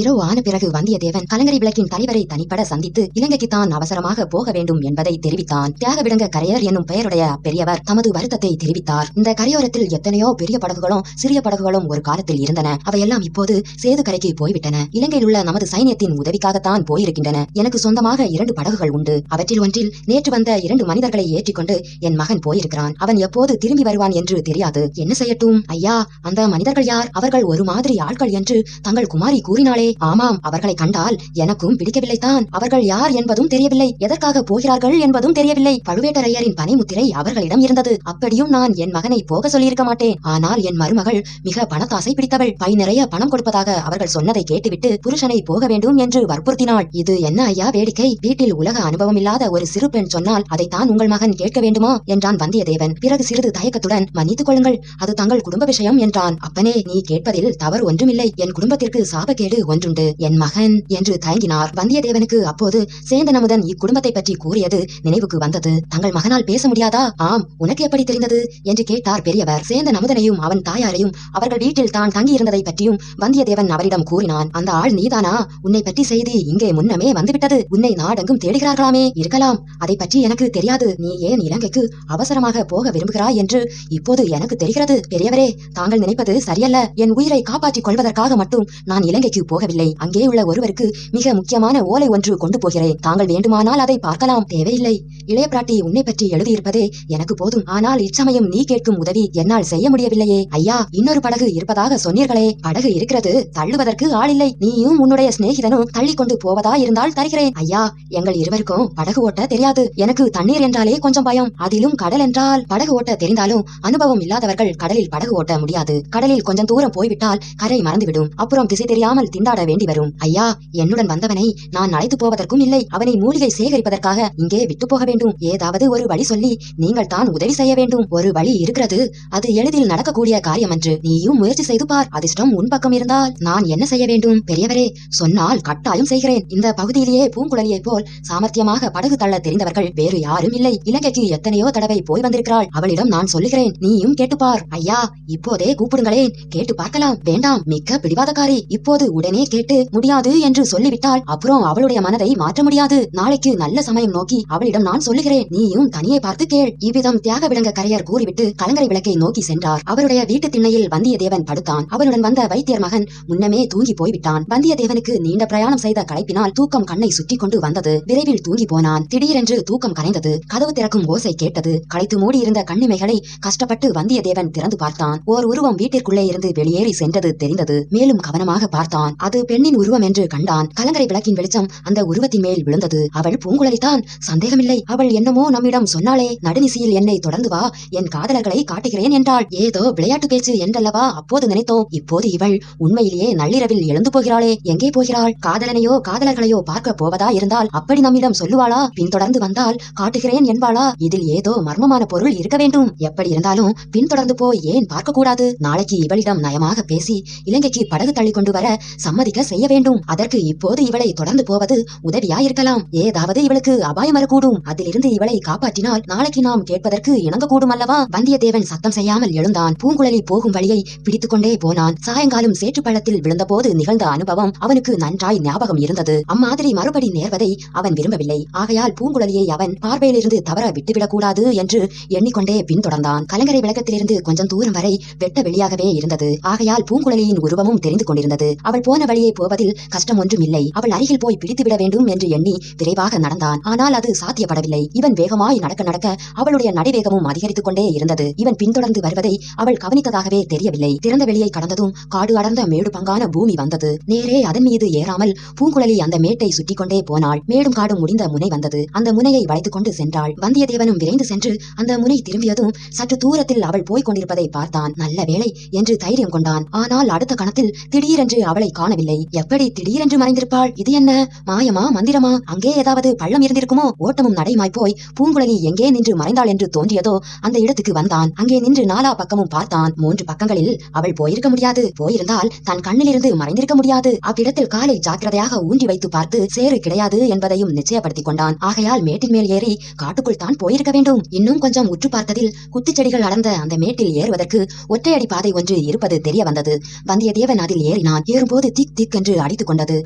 இரவு ஆன பிறகு வந்தியத்தேவன் கலங்கரை விளக்கின் தலைவரை தனிப்பட சந்தித்து இலங்கைக்கு தான் அவசரமாக போக வேண்டும் என்பதை தெரிவித்தான். தியாகவிடங்க கரையர் என்னும் பெயருடைய பெரியவர் தமது வருத்தத்தை தெரிவித்தார். இந்த கரையோரத்தில் எத்தனையோ பெரிய படகுகளும் சிறிய படகுகளும் ஒரு காலத்தில் இருந்தன. அவையெல்லாம் இப்போது சேது கரைக்கு போய்விட்டன. இலங்கையில் உள்ள நமது சைன்யத்தின் உதவிக்காகத்தான் போயிருக்கின்றன. எனக்கு சொந்தமாக 2 படகுகள் உண்டு. அவற்றில் ஒன்றில் நேற்று வந்த 2 மனிதர்களை ஏற்றிக்கொண்டு என் மகன் போயிருக்கிறான். அவன் எப்போது திரும்பி வருவான் என்று தெரியாது. என்ன செய்யட்டும் ஐயா? அந்த மனிதர்கள் யார்? அவர்கள் ஒரு மாதிரி ஆட்கள் என்று தங்கள் குமாரி கூறினாளே. ஆமாம், அவர்களை கண்டால் எனக்கும் பிடிக்கவில்லைத்தான். அவர்கள் யார் என்பதும் தெரியவில்லை, எதற்காக போகிறார்கள் என்பதும் தெரியவில்லை. பழுவேட்டரையரின் பனைமுத்திரை அவர்களிடம் இருந்தது. அப்படியும் நான் என் மகனை போக சொல்லியிருக்க மாட்டேன். ஆனால் என் மருமகள் மிக பணத்தாசை பிடித்தவள். பை நிறைய பணம் கொடுப்பதாக அவர்கள் சொன்னதை கேட்டுவிட்டு புருஷனை போக வேண்டும் என்று வற்புறுத்தினாள். இது என்ன ஐயா வேடிக்கை? வீட்டில் உலக அனுபவம் இல்லாத ஒரு சிறு பெண் சொன்னால் அதைத்தான் உங்கள் மகன் கேட்க வேண்டுமா என்றான் வந்தியத்தேவன். பிறகு சிறிது தயக்கத்துடன் மன்னித்துக் கொள்ளுங்கள், அது தங்கள் குடும்ப விஷயம் என்றான். அப்பனே, நீ கேட்பதில் தவறு ஒன்றுமில்லை. என் குடும்பத்திற்கு சாபக்கேடு ஒன்றுண்டு. என் மகன் என்று தயங்கினார். வந்தியத்தேவனுக்கு அப்போது சேந்தன் அமுதன் இக்குடும்பத்தை பற்றி கூறியது நினைவுக்கு வந்தது. தங்கள் மகனால் பேச முடியாதா? ஆம், உனக்கு எப்படி தெரிந்தது என்று கேட்டார் பெரியவர். சேந்தன் அமுதனையும் அவன் தாயாரையும் அவர்கள் வீட்டில் தான் தங்கியிருந்ததை பற்றியும் வந்தியத்தேவன் அவரிடம் கூறினான். அந்த ஆள் நீதானா? உன்னை பற்றி செய்தி இங்கே முன்னமே வந்துவிட்டது. உன்னை நாடெங்கும் தேடுகிறார்களாமே. இருக்கலாம், அதை பற்றி எனக்கு தெரியாது. நீ ஏன் இலங்கைக்கு அவசரமாக போக விரும்புகிறாய் என்று இப்போது எனக்கு தெரிகிறது. பெரியவரே, தாங்கள் நினைப்பது சரியல்ல. என் உயிரை காப்பாற்றிக் கொள்வதற்காக மட்டும் நான் இலங்கைக்கு போகவில்லை. அங்கே உள்ள ஒருவருக்கு மிக முக்கியமான ஓலை ஒன்று கொண்டு போகிறேன். தாங்கள் வேண்டுமானால் அதை பார்க்கலாம். தேவையில்லை. இளைய பிராட்டி உன்னை பற்றி எழுதியிருப்பதே எனக்கு போதும். ஆனால் இச்சமயம் நீ கேட்கும் உதவி என்னால் செய்ய முடியவில்லையே. ஐயா, இன்னொரு படகு இருப்பதாக சொன்னீர்களே. படகு இருக்கிறது, தள்ளுவதற்கு ஆள் இல்லை. நீயும் உன்னுடைய சிநேகிதனும் தள்ளி கொண்டு போவதா இருந்தால் தருகிறேன். ஐயா, எங்கள் இருவருக்கும் படகு ஓட்ட தெரியாது. எனக்கு தண்ணீர் என்றாலே கொஞ்சம் பயம். அதிலும் கடல் என்றால். படகு ஓட்ட தெரிந்தாலும் அனுபவம் இல்லாதவர்கள் கடலில் படகு ஓட்ட முடியாது. கடலில் கொஞ்சம் தூரம் போய்விட்டால் கரை மறந்துவிடும். அப்புறம் திசை தெரியாமல் திண்டாட வேண்டி வரும். ஐயா, என்னுடன் வந்தவனை நான் அழைத்து போவதற்கும் இல்லை. அவனை மூலிகை சேகரிப்பதற்காக இங்கே விட்டு போக வேண்டும். ஏதாவது ஒரு வழி சொல்லி நீங்கள் தான் உதவி செய்ய வேண்டும். ஒரு வழி இருக்கிறது. அது எளிதில் நடக்கக்கூடிய காரியம் என்று நீயும் முயற்சி செய்து பார். அதிர்ஷ்டம் உன் பக்கம் இருந்தால் நான் என்ன செய்ய வேண்டும்? பெரியவரே, சொன்னால் கட்டாயம் செய்கிறேன். இந்த பகுதியிலேயே பூங்குழலியை போல் சாமர்த்தியமாக படகு தள்ள தெரிந்தவர்கள் வேறு யாரும் இல்லை. இலங்கைக்கு எத்தனையோ தடவை போய் வந்திருக்கிறாள். அவளிடம் நான் சொல்லுகிறேன், நீயும் கேட்டுப்பார். ஐயா, இப்போதே கூப்பிடுங்களேன், கேட்டு பார்க்கலாம். வேண்டாம், மிக்க பிடிவாதக்காரி. இப்போது உடனே கேட்டு முடியாது என்று சொல்லிவிட்டால் அப்புறம் அவளுடைய மனதை மாற்ற முடியாது. நாளைக்கு நல்ல சமயம் நோக்கி அவளிடம் நான் சொல்லுகிறேன். நீயும் தனியே பார்த்து கேள். இவ்விதம் தியாகவிடங்க கரையர் கூறிவிட்டு கலங்கரை விளக்கை நோக்கி சென்றார். அவருடைய வீட்டு திண்ணையில் வந்தியத்தேவன் படுத்தான். அவனுடன் வந்த வைத்தியர் மகன் முன்னமே தூங்கி போய்விட்டான். வந்தியத்தேவனுக்கு நீண்ட பிரயாணம் செய்த களைப்பினால் தூக்கம் கண்ணை சுற்றி கொண்டு வந்தது. விரைவில் தூங்கி போனான். திடீரென்று தூக்கம் கரைந்தது. கதவு திறக்கும் ஓசை கேட்டது. களைத்து மூடியிருந்த கண்ணிமைகளை கஷ்டப்பட்டு வந்தியத்தேவன் திறந்து பார்த்தான். ஓர் உருவம் வீட்டிற்குள்ளே இருந்து வெளியேறி சென்றது தெரிந்தது. மேலும் கவனமாக பார்த்தான். அது பெண்ணின் உருவம் என்று கண்டான். கலங்கரை விளக்கின் வெளிச்சம் அந்த உருவத்தின் மேல் விழுந்தது. அவள் பூங்குழலிதான், சந்தேகமில்லை. அவள் என்னமோ நம்மிடம் சொன்னாளே, நடுநிசியில் என்னை தொடர்ந்து வா, என் காதலர்களை காட்டுகிறேன் என்றாள். ஏதோ விளையாட்டு பேச்சு என்றல்லவா அப்போது நினைத்தோம். இப்போது இவள் உண்மையிலேயே நள்ளிரவில் எழுந்து போகிறாளே. எங்கே போகிறாள்? காதலனையோ காதலர்களையோ பார்க்க போவதா இருந்தால் அப்படி நம்மிடம் சொல்லுவாளா? பின்தொடர்ந்து வந்தால் காட்டுகிறேன் என்பாளா? இதில் ஏதோ மர்மமான பொருள் இருக்க வேண்டும். எப்படி இருந்தாலும் பின்தொடர்ந்து போய் ஏன் பார்க்க கூடாது? நாளைக்கு இவளிடம் நயமாக பேசி இலங்கைக்கு படகு தள்ளி கொண்டு வர சம்மதிக்க செய்ய வேண்டும். அதற்கு இப்போது இவளை தொடர்ந்து போவது உதவியாயிருக்கலாம். ஏதாவது இவளுக்கு அபாயம் வரக்கூடும். அதிலிருந்து இவளை காப்பாற்றினால் நாளைக்கு நாம் கேட்பதற்கு இணங்கக்கூடும் அல்லவா? வந்தியத்தேவன் சத்தம் செய்யாமல் எழுந்தான். பூங்குழலி போகும் வழியை பிடித்துக் கொண்டே போனான். சாயங்காலம் சேற்று பள்ளத்தில் விழுந்தபோது நிகழ்ந்த அனுபவம் அவனுக்கு நன்றாய் ஞாபகம் இருந்தது. அம்மாதிரி மறுபடி நேர்வதை அவன் விரும்பவில்லை. ஆகையால் பூங்குழலியை அவன் பார்வையிலிருந்து தவற விட்டுவிடக்கூடாது என்று எண்ணிக்கொண்டே பின்தொடர்ந்தான். கலங்கரை விளக்கத்திலிருந்து கொஞ்சம் தூரம் வரை வெட்ட வெளியாகவே இருந்தது. ஆகையால் பூங்குழலியின் உருவமும் தெரிந்து கொண்டிருந்தது. அவள் போன வழியை போவதில் கஷ்டம் ஒன்றும் இல்லை. அவள் அருகில் போய் பிடித்துவிட வேண்டும் என்று எண்ணி விரைவாக நடந்தான். ஆனால் அது சாத்தியப்படவில்லை. இவன் வேகமாய் நடக்க நடக்க அவளுடைய நடைவேகமும் அதிகரித்துக் கொண்டே இருந்தது. இவன் பின்தொடர்ந்து வருவதை அவள் கவனித்ததாகவே தெரியவில்லை. திறந்த வெளியை கடந்ததும் காடு அடர்ந்த மேடு பங்கான பூமி வந்தது. நேரே அதன் மீது ஏறாமல் பூங்குழலி அந்த மேட்டை சுற்றி கொண்டே போனாள். மேடும் காடும் முடிந்த முனை வந்தது. அந்த முனையை வளைத்துக் கொண்டு சென்றாள். வந்தியத்தேவனும் விரைந்து சென்று அந்த முனை திரும்பியதும் சற்று தூரத்தில் அவள் போய்க் கொண்டிருப்பதை பார்த்தான். நல்ல வேளை என்று தைரியம் கொண்டான். ஆனால் அடுத்த கணத்தில் திடீரென்று அவளை காணவில்லை. எப்படி திடீரென்று மறைந்திருப்பாள்? இது என்ன மாயமா, மந்திரமா? அங்கே ஏதாவது பள்ளம் இருந்திருக்குமோ? ஓட்டமும் நடைமாய் போய் பூங்குழலி எங்கே நின்று மறைந்தாள் என்று தோன்றியதோ அந்த இடத்துக்கு வந்தான். அங்கே நின்று நாலா பக்கமும் பார்த்தான். 3 பக்கங்களில் அவள் போயிருக்க முடியாது. போயிருந்தால் தன் கண்ணிலிருந்து மறைந்திருக்க முடியாது. அவ்விடத்தில் காலை ஜாக்கிரதையாக ஊன்றி வைத்து பார்த்து சேறு கிடையாது என்பதையும் நிச்சயப்படுத்திக் கொண்டான். ஆகையால் மேட்டின் மேல் ஏறி காட்டுக்குள் தான் போயிருக்க வேண்டும். இன்னும் கொஞ்சம் உற்று பார்த்ததில் குத்துச்செடிகள் அடர்ந்த அந்த மேட்டில் ஏறுவதற்கு ஒற்றையடி பாதை ஒன்று இருப்பது தெரிய வந்தது. வந்தியத்தேவன் அதில் ஏறினான். ஏறும்போது திக் திக் என்று அடித்துக் கொண்டது.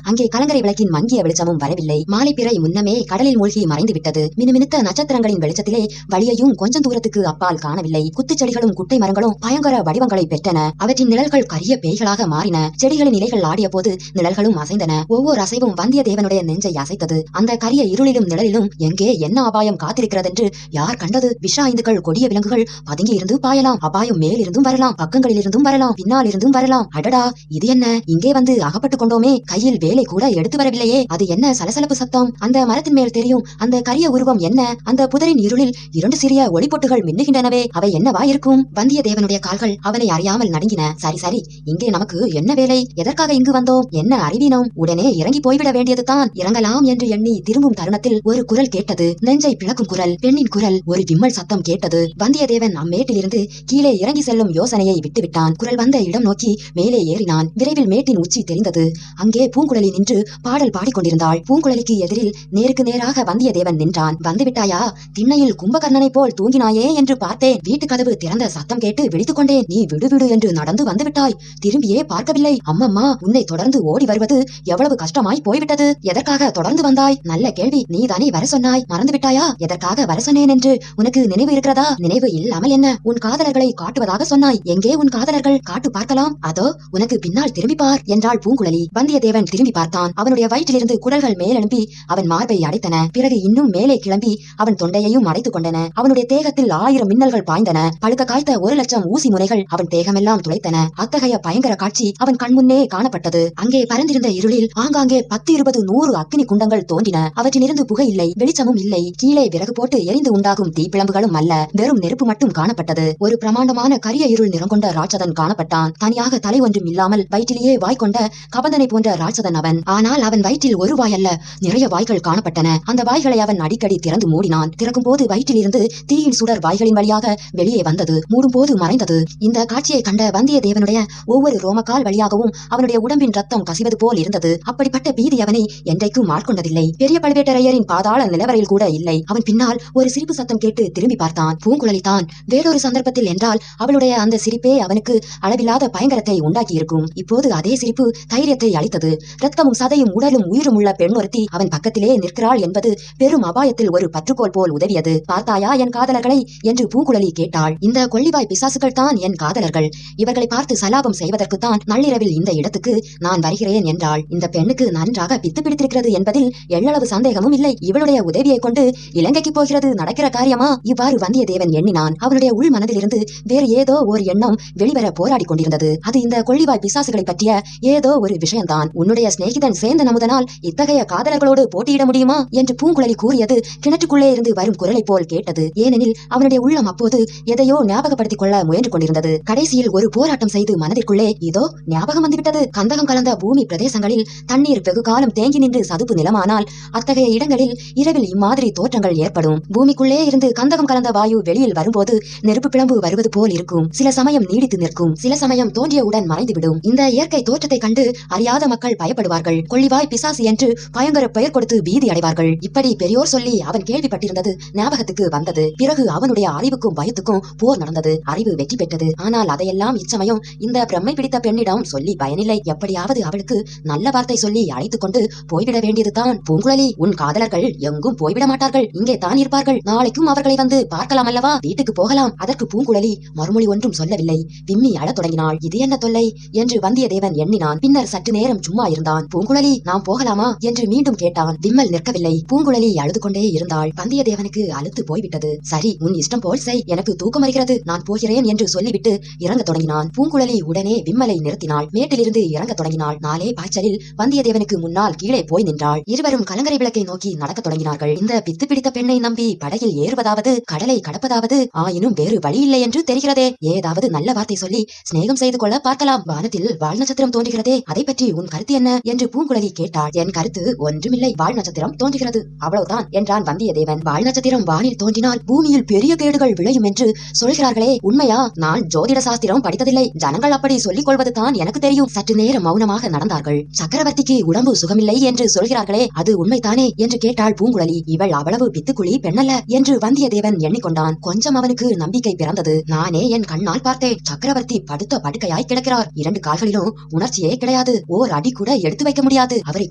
அங்கே கலங்கரை விளக்கின் மங்கிய வெளிச்சமும் வரவில்லை. மாலை பிறை முன்னமே கடலில் மூழ்கி மறைந்து விட்டது. மினுமினுத்த நட்சத்திரங்களின் வெளிச்சத்திலே வழியையும் கொஞ்சம் தூரத்துக்கு அப்பால் காணவில்லை. குத்துச்செடிகளும் குட்டை மரங்களும் பயங்கர வடிவங்களை பெற்றன. அவற்றின் நிழல்கள் கரிய பேய்களாக மாறின. செடிகளின் இலைகள் ஆடிய போது நிழல்களும் அசைந்தன. ஒவ்வொரு அசைவும் வந்தியத்தேவனுடைய நெஞ்சை அசைத்தது. அந்த கரிய இருளிலும் நிழலிலும் எங்கே என்ன அபாயம் காத்திருக்கிறதென்று யார் கண்டது? விஷ ஐந்துகள் கொடிய விலங்குகள் பதுங்கி இருந்து பாயலாம். அபாயம் மேலிருந்தும் வரலாம், பக்கங்களிலிருந்தும் வரலாம், பின்னால் இருந்தும் வரலாம். அடடா, இது என்ன? இங்கே வந்து அகப்பட்டுக் கொண்டோமே. கையில் வேலை கூட எடுத்து வரவில்லையே. அது என்ன சலசலப்பு சத்தம்? அந்த மரத்தின் மேல் தெரியும் அந்த கரிய உருவம் என்ன? அந்த புதரின் இருளில் 2 சிறிய ஒளிப்பொட்டுகள் மின்னுகின்றனவே. அவை என்னவா இருக்கும்? வந்தியத்தேவனுடைய கால்கள் அவனை அறியாமல் நடுங்கின. சரி சரி, இங்கே நமக்கு என்ன வேலை? எதற்காக இங்கு வந்தோம்? என்ன அறிவீனம்? உடனே இறங்கி போய்விட வேண்டியதுதான். இறங்கலாம் என்று எண்ணி திரும்பும் தருணத்தில் ஒரு குரல் கேட்டது. நெஞ்சை பிளக்கும் குரல், பெண்ணின் குரல். ஒரு விம்மல் சத்தம் கேட்டது. வந்தியத்தேவன் அம்மேட்டிலிருந்து கீழே இறங்கி செல்லும் யோசனையை விட்டுவிட்டான். குரல் வந்த இடம் நோக்கி மேலே ஏறினான். விரைவில் மேட்டின் உச்சி தெரிந்தது. அங்கே பூங்குழலி நின்று பாடல் பாடிக்கொண்டிருந்தாள். பூங்குழலிக்கு எதிரில் நேருக்கு நேராக வந்தியத்தேவன் நின்றான். வந்துவிட்டாயா? திண்ணையில் கும்பகர்ணனை போல் தூங்கினாயே என்று பார்த்தேன். வீட்டு கதவு திறந்த சத்தம் கேட்டு விழித்துக் கொண்டேன். நீ விடுவிடு என்று நடந்து வந்துவிட்டாய். திரும்பியே பார்க்கவில்லை. அம்மம்மா, உன்னை தொடர்ந்து ஓடி வருவது எவ்வளவு கஷ்டமாய் போய்விட்டது. எதற்காக தொடர்ந்து வந்தாய்? நல்ல கேள்வி. நீதானே வர சொன்னாய். மறந்து விட்டாயா? எதற்காக வர சொன்னேன் என்று உனக்கு நினைவு இருக்கிறதா? நினைவு இல்லாமல் என்ன? உன் காதலர்களை காட்டுவதாக சொன்னாய். எங்கே உன் காதலர்கள்? காட்டு பார்க்கலாம். அதோ உனக்கு பின்னால் திரும்பி பார் என்றாள் பூங்குழலி. வந்தியத்தேவன் திரும்பி பார்த்தான். அவனுடைய வயிற்றிலிருந்து குடல்கள் மேலெழும்பி அவன் மார்பை அடைத்தன. பிறகு இன்னும் மேலே கிளம்பி அவன் தொண்டையையும் அடைத்துக் கொண்டன. அவனுடைய தேகத்தில் 1000 மின்னல்கள் பாய்ந்தன. பழுக்க காய்த்த 1,00,000 ஊசி முனைகள் அவன் தேகமெல்லாம் துளைத்தன. அத்தகைய பயங்கர காட்சி அவன் கண்முன்னே காணப்பட்டது. அங்கே பறந்திருந்த இருளில் ஆங்காங்கே 10, 20, 100 அக்கினி குண்டங்கள் தோன்றின. அவற்றிலிருந்து புகை இல்லை, வெளிச்சமும் இல்லை. கீழே விறகு போட்டு எரிந்து உண்டாகும் தீப்பிழம்புகளும் அல்ல, வெறும் நெருப்பு மட்டும் காணப்பட்டது. ஒரு பிரமாண்டமான கரிய இருள் நிறங்கொண்ட ராட்சதன் காணப்பட்டான். தனியாக தலை ஒன்றும் இல்லாமல் வயிற்றிலேயே வாய் கொண்ட கபந்தனை போன்ற ராட்சதன் அவன். ஆனால் அவன் வயிற்றில் ஒரு வாய் அல்ல, நிறைய வாய்கள் காணப்பட்டன. அந்த வாய்களை அவன் அடிக்கடி திறந்து மூடினான். திறக்கும் போது வயிற்றிலிருந்து தீயின் சுடர் வாய்களின் வழியாக வெளியே வந்தது, மூடும் போது மறைந்தது. இந்த காட்சியை கண்ட வந்தியத்தேவனுடைய ஒவ்வொரு ரோமக்கால் வழியாகவும் அவனுடைய உடம்பின் ரத்தம் கசிவது போல் இருந்தது. அப்படிப்பட்ட பீதி அவனை என்றைக்கும் ஆட்கொண்டதில்லை. பெரிய பழுவேட்டரையரின் பாதாள நிலவரையில் கூட இல்லை. அவன் பின்னால் ஒரு சிரிப்பு சத்தம் கேட்டு திரும்பி பார்த்தான். பூங்குழலி தான். வேறொரு சந்தர்ப்பத்தில் என்றால் அவளுடைய அந்த சிரிப்பே அவனுக்கு அளவில்லாத பயங்கரத்தை உண்டாக்கி இருக்கும். இப்போது அதே சிரிப்பு தைரியத்தை அளித்தது. ரத்தமும் சதையும் உடலும் உயிரும் உள்ள பெண் ஒருத்தி அவன் பக்கத்திலே நிற்கிறாள் என்பது பெரும் அபாயத்தில் ஒரு பற்றுக்கோள் போல் உதவியது. பார்த்தாயா என் காதலர்களை என்று பூங்குழலி கேட்டாள். இந்த கொள்ளிவாய் பிசாசுகள் தான் என் காதலர்கள். இவர்களை பார்த்து சலாபம் செய்வதற்குத்தான் நள்ளிரவில் இந்த இடத்துக்கு நான் வருகிறேன் என்றாள். இந்த பெண்ணுக்கு நன்றாக பித்து பிடித்திருக்கிறது என்பதில் எள்ளளவு சந்தேகமும் இல்லை. இவளுடைய உதவியை கொண்டு இலங்கைக்கு போகிறது நடக்கிற காரியமா? இவ்வாறு வந்தியத்தேவன் எண்ணினான். அவனுடைய உள் மனதிலிருந்து வேறு ஏதோ ஒரு எண்ணம் வெளிவர போராடி கொண்டிருந்தது. அது இந்த கொள்ளிவாய் பிசாசுகளை பற்றிய ஏதோ ஒரு விஷயம்தான். உன்னுடைய சிநேகிதன் சேந்தன் அமுதனால் இத்தகைய காதலர்களோடு போட்டியிட முடியுமா என்று பூங்குழலி கூறியது கிணற்றுக்குள்ளே இருந்து வரும் குரலை போல் கேட்டது. ஏனெனில் அவனுடைய உள்ளம் அப்போது எதையோ ஞாபகப்படுத்திக் கொள்ள முயன்று கொண்டிருந்தது. கடைசியில் ஒரு போராட்டம் செய்து மனதிற்குள்ளே இதோ ஞாபகம் வந்துவிட்டது. கந்தகம் கலந்த பூமி பிரதேசங்களில் தண்ணீர் வெகு காலம் தேங்கி நின்று சதுப்பு நிலமானால் அத்தகைய இடங்களில் இரவில் இம்மாதிரி தோற்றங்கள் ஏற்படும். பூமிக்குள்ளே இருந்து கந்தகம் கலந்த வாயு வெளியில் வரும்போது நெருப்பு பிளம்பு வருவது போல் இருக்கும். சில சமயம் நீடித்து நிற்கும், சில சமயம் தோன்றியவுடன் மறைந்துவிடும். இந்த இயற்கை தோற்றத்தை கண்டு அறியாத மக்கள் பயப்படுவார்கள். கொள்ளிவாய் பிசாசு என்று பயங்கர பெயர் கொடுத்து பீதி அடைவார்கள். இப்படி பெரியோர் சொல்லி அவன் கேள்விப்பட்டிருந்தது ஞாபகத்துக்கு வந்தது. பிறகு அவனுடைய அறிவுக்கும் பயத்துக்கும் போர் நடந்தது. அறிவு வெற்றி பெற்றது. ஆனால் அதையெல்லாம் இச்சமயம் இந்த பிரம்மை பிடித்த பெண்ணிடம் சொல்லி பயனில்லை. எப்படியாவது அவளுக்கு நல்ல வார்த்தை சொல்லி அழைத்துக் கொண்டு போய்விட வேண்டியதுதான். பூங்குழலி, உன் காதலர்கள் எங்கும் போய்விட மாட்டார்கள், இங்கே தான் இருப்பார்கள். நாளைக்கும் அவர்களை வந்து பார்க்கலாம் அல்லவா? வீட்டுக்கு போகலாம். அதற்கு பூங்குழலி மறுமொழி ஒன்றும் சொல்லவில்லை. விம்மி அழத் தொடங்கினாள். இது என்ன தொல்லை என்று வந்தியத்தேவன் எண்ணினான். பின்னர் சற்று நேரம் சும்மா இருந்தான். பூங்குழலி, நாம் போகலாமா என்று மீண்டும் கேட்டான். விம்மல் நிற்கவில்லை. பூங்குழலி அழுது கொண்டே இருந்தாள். வந்தியத்தேவனுக்கு அலுத்து போய்விட்டது. சரி, உன் இஷ்டம் போல் செய், எனக்கு தூக்கம் வருகிறது, நான் போகிறேன் என்று சொல்லிவிட்டு இறங்க தொடங்கினான். பூங்குழலி உடனே விம்மலை நிறுத்தினாள். மேட்டிலிருந்து இறங்க தொடங்கினாள். நாளே பாய்ச்சலில் வந்தியத்தேவனுக்கு முன்னால் கீழே போய் நின்றாள். இருவரும் கலங்கரை விளக்கை நோக்கி நடக்க தொடங்கினார்கள். இந்த பித்து பிடித்த பெண்ணை நம்பி படகில் ஏறுவதாவது கடலை கடப்பதாவது ஆயினும் வேறு வழி இல்லை என்று தெரிகிறதே. ஏதாவது நல்ல வார்த்தை சொல்லி சிநேகம் செய்து கொள்ள பார்க்கலாம். வானத்தில் வால் நட்சத்திரம் தோன்றுகிறதே, அதை பற்றி உன் கருத்து என்ன என்று பூங்குழலி கேட்டாள். என் கருத்து ஒன்றுமில்லை, வால் நட்சத்திரம் தோன்றுகிறது, அவ்வளவுதான் என்றான் வந்தியத்தேவன். வால் நட்சத்திரம் வானில் தோன்றினால் பூமியில் பெரிய கேடுகள் விளையும் என்று சொல்கிறார்களே, உண்மையா? நான் ஜோதிட சாஸ்திரம் படித்ததில்லை. ஜனங்கள் அப்படி சொல்லிக் கொள்வது தான் எனக்கு தெரியும். சற்று நேரம் மௌனமாக நடந்தார்கள். சக்கரவர்த்திக்கு உடம்பு சுகமில்லை என்று சொல்கிறார்களே, அது உண்மைதானே என்று கேட்டாள் பூங்குழலி. இவள் அவ்வளவு பித்துக்குழி பெண்ணல்ல என்று வந்தியத்தேவன் எண்ணிக்கொண்டான். கொஞ்சம் அவனுக்கு நம்பிக்கை பிறந்தது. நானே என் கண்ணால் பார்த்தேன். சக்கரவர்த்தி படுத்த படுக்கையாய் கிடக்கிறார். 2 கால்களிலும் உணர்ச்சியே கிடையாது. ஓர் அடி கூட எடுத்து வைக்க முடியாது. அவரை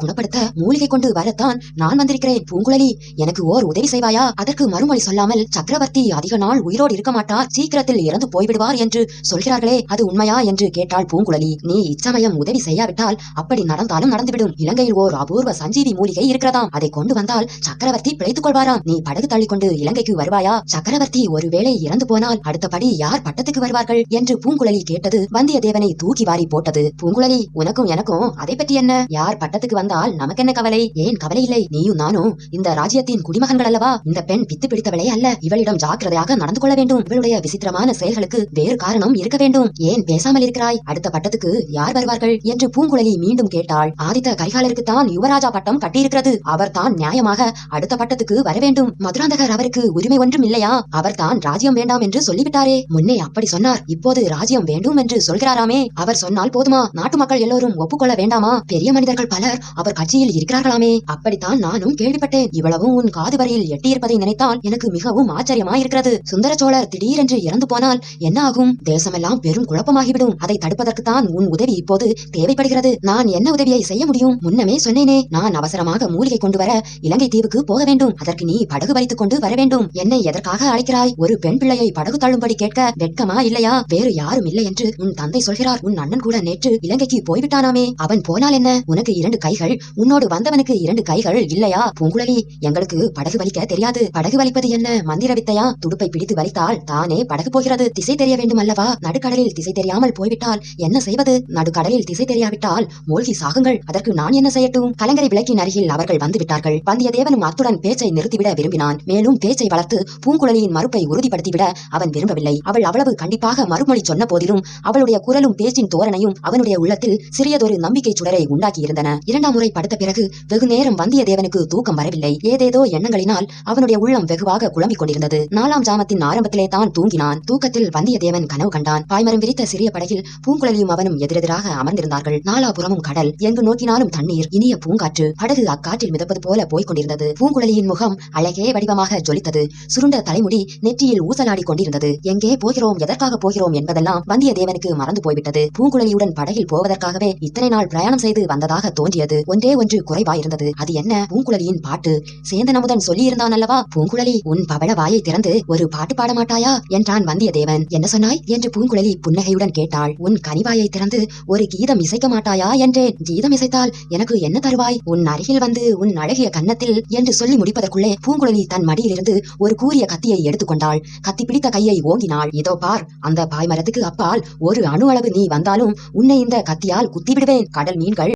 குணப்படுத்த மூலிகை கொண்டு வரத்தான் நான் வந்திருக்கிறேன். பூங்குழலி, எனக்கு ஓர் உதவி செய்வாயா? அதற்கு மறுமொழி சொல்லாமல், சக்கரவர்த்தி அதிக நாள் உயிரோடு இருக்க மாட்டார், சீக்கிரத்தில் இறந்து போய்விடுவார் என்று சொல்கிறார்களே, அது உண்மையா என்று கேட்டாள் பூங்குழலி. நீ இச்சமயம் உதவி செய்யாவிட்டால் அப்படி நடந்தாலும் நடந்துவிடும். இலங்கையில் ஓர் அபூர்வ சஞ்சீவி மூலிகை இருக்கிறதாம். அதை கொண்டு வந்தால் சக்கரவர்த்தி பிழைத்துக் கொள்வாராம். நீ படகு தள்ளிக்கொண்டு இலங்கைக்கு வருவாயா? சக்கரவர்த்தி ஒருவேளை இறந்து போனால் அடுத்தபடி யார் பட்டத்துக்கு வருவார்கள் என்று பூங்குழலி கேட்டது வந்தியத்தேவனை தூக்கி வாரி போட்டது. பூங்குழலி, உனக்கும் எனக்கும் அதை பற்றி என்ன? யார் பட்டத்துக்கு வந்தால் நமக்கென்ன கவலை? ஏன் கவலை இல்லை? நீயும் நானும் இந்த ராஜ்யத்தின் குடிமகன்கள் அல்லவா? இந்த பெண் பித்து பிடித்தவளே அல்ல. இவளிடம் ஜாக்கிரதையாக நடந்து கொள்ள வேண்டும். இவளுடைய விசித்திரமான செயல்களுக்கு வேறு காரணம் இருக்க வேண்டும். ஏன் பேசாமல் இருக்கிறாய்? அடுத்த பட்டத்துக்கு யார் வருவார்கள் என்று பூங்குழலி மீண்டும் கேட்டாள். ஆதித்த கரிகாலருக்குத்தான் யுவராஜா பட்டம் கட்டியிருக்கிறது. அவர் தான் நியாயமாக அடுத்த பட்டத்துக்கு வர வேண்டும். மதுராந்தகர் அவருக்கு உரிமை ஒன்றும் இல்லையா? அவர் தான் ராஜ்யம் வேண்டாம் என்று சொல்லிவிட்டாரே. முன்னே அப்படி சொன்னார், இப்போது ராஜ்யம் வேண்டும் என்று சொல்கிறாராமே. அவர் சொன்னால் போதுமா? நாட்டு மக்கள் எல்லோரும் ஒப்புக்கொள்ள வேண்டாமா? பெரிய மனிதர்கள் பலர் அவர் கட்சியில் இருக்கிறார்களாமே. அப்படித்தான் நானும் கேள்விப்பட்டேன். இவ்வளவும் உன் காது வரையில் எட்டியிருப்பதை நினைத்தால் எனக்கு மிகவும் ஆச்சரியமாயிருக்கிறது. சுந்தர சோழர் திடீரென்று இறந்து போனால் என்ன ஆகும்? தேசமெல்லாம் பெரும் குழப்பமாகிவிடும். அதை தடுப்பதற்குத்தான் உன் உதவி இப்போது தேவைப்படுகிறது. நான் என்ன உதவியை செய்ய முடியும்? முன்னமே சொன்னேனே, நான் அவசரமாக மூலிகை கொண்டு வர இலங்கை தீவுக்கு போக வேண்டும். அதற்கு நீ படகு வைத்துக் கொண்டு வர வேண்டும். என்னை எதற்காக அழைக்கிறாய்? ஒரு பெண் பிள்ளையை படகு தள்ளும்படி கேட்க வெட்கமா இல்லையா? வேறு யாரும் இல்லை என்று உன் தந்தை சொல்கிறார். உன் அண்ணன் கூட நேற்று இலங்கைக்கு போய்விட்டானாமே. அவன் போனால் என்ன? உனக்கு 2 கைகள், உன்னோடு வந்தவனுக்கு 2 கைகள் இல்லையா? பூங்குழலி, எங்களுக்கு படகு வலிக்க தெரியாது. படகு வலிப்பது என்ன மந்திர வித்தையா? துடுப்பை பிடித்து வலித்தால் தானே படகு போகிறது. திசை தெரிய வேண்டும் அல்லவா? நடுக்கடலில் திசை தெரியாமல் போய்விட்டால் என்ன செய்வது? நடுக்கடலில் திசை தெரியாவிட்டால் மூழ்கி சாகுங்கள். அதற்கு நான் என்ன செய்யட்டும்? கலங்கரை விளக்கின் அருகில் அவர்கள் வந்து விட்டார்கள். வந்தியத்தேவனும் அத்துடன் பேச்சை நிறுத்திவிட விரும்பினான். மேலும் பேச்சை வளர்த்து பூங்குழலியின் மறுப்பை உறுதிப்படுத்திவிட அவன் விரும்பவில்லை. அவள் அவ்வளவு கண்டிப்பாக மறுமொழி சொன்ன போதிலும் அவளுடைய குரலும் பேச்சின் தோரணையும் அவனுடைய உள்ளத்தில் சிறியதொரு நம்பிக்கை சுடரை உண்டாக்கி இருந்தன. 2ஆம் முறை படுத்த பிறகு வெகு நேரம் வந்தியத்தேவனுக்கு தூக்கம் வரவில்லை. ஏதேதோ எண்ணங்களினால் அவனுடைய உள்ளம் வெகுவாக குழம்பிக் கொண்டிருந்தது. 4ஆம் ஜாமத்தின் ஆரம்பத்திலே தான் தூங்கினான். தூக்கத்தில் வந்தியத்தேவன் கனவு கண்டான். பாய்மரம் விரித்த சிறிய படகில் பூங்குழலியும் அவனும் எதிரெதிராக அமர்ந்திருந்தார்கள். நாலாபுறமும் கடல், எங்கு நோக்கினாலும் தண்ணீர், இனிய பூங்காற்று. படகு அக்காற்றில் மிதப்பது போல போய்க் கொண்டிருந்தது. பூங்குழலியின் முகம் அழகே வடிவமாக ஜொலித்தது. சுருண்ட தலைமுடி நெற்றியில் ஊசலாடி கொண்டிருந்தது. எங்கே போகிறோம், எதற்காக போகிறோம் என்பதெல்லாம் வந்தியத்தேவனுக்கு மறந்து போய்விட்டது. பூங்குழலியுடன் படகில் போவதற்காகவே இத்தனை நாள் பிரயாணம் செய்து வந்ததாக தோன்றியது. ஒன்றே ஒன்று குறைவாயிருந்தது. அது என்ன? பூங்குழலியின் பாட்டு. சேந்தன் அமுதன் சொல்லியிருந்தான் அல்லவா? பூங்குழலி, உன் பவள வாயை திறந்து ஒரு பாட்டு பாட மாட்டாயா என்றான் வந்தியத்தேவன். என்ன சொன்னாய் என்று பூங்குழலி புன்னகையுடன் கேட்டாள். உன் கனிவாயை திறந்து ஒரு கீதம் இசைக்க மாட்டாயா என்றேன். கீதம் இசைத்தால் எனக்கு என்ன தருவாய்? உன் அருகில் வந்து உன் அழகிய கன்னத்தில் என்று சொல்லி முடிப்பதற்குள்ளே பூங்குழலி தன் மடியிலிருந்து ஒரு கூரிய கத்தியை எடுத்துக்கொண்டாள். கத்தி பிடித்த கையை ஓங்கினாள். இதோ பார், அந்த பாய்மரத்துக்கு அப்பால் ஒரு அணு அளவு நீ வந்தாலும் உன்னை இந்த கத்தியால் குத்திவிடுவேன். கடல் மீன்கள்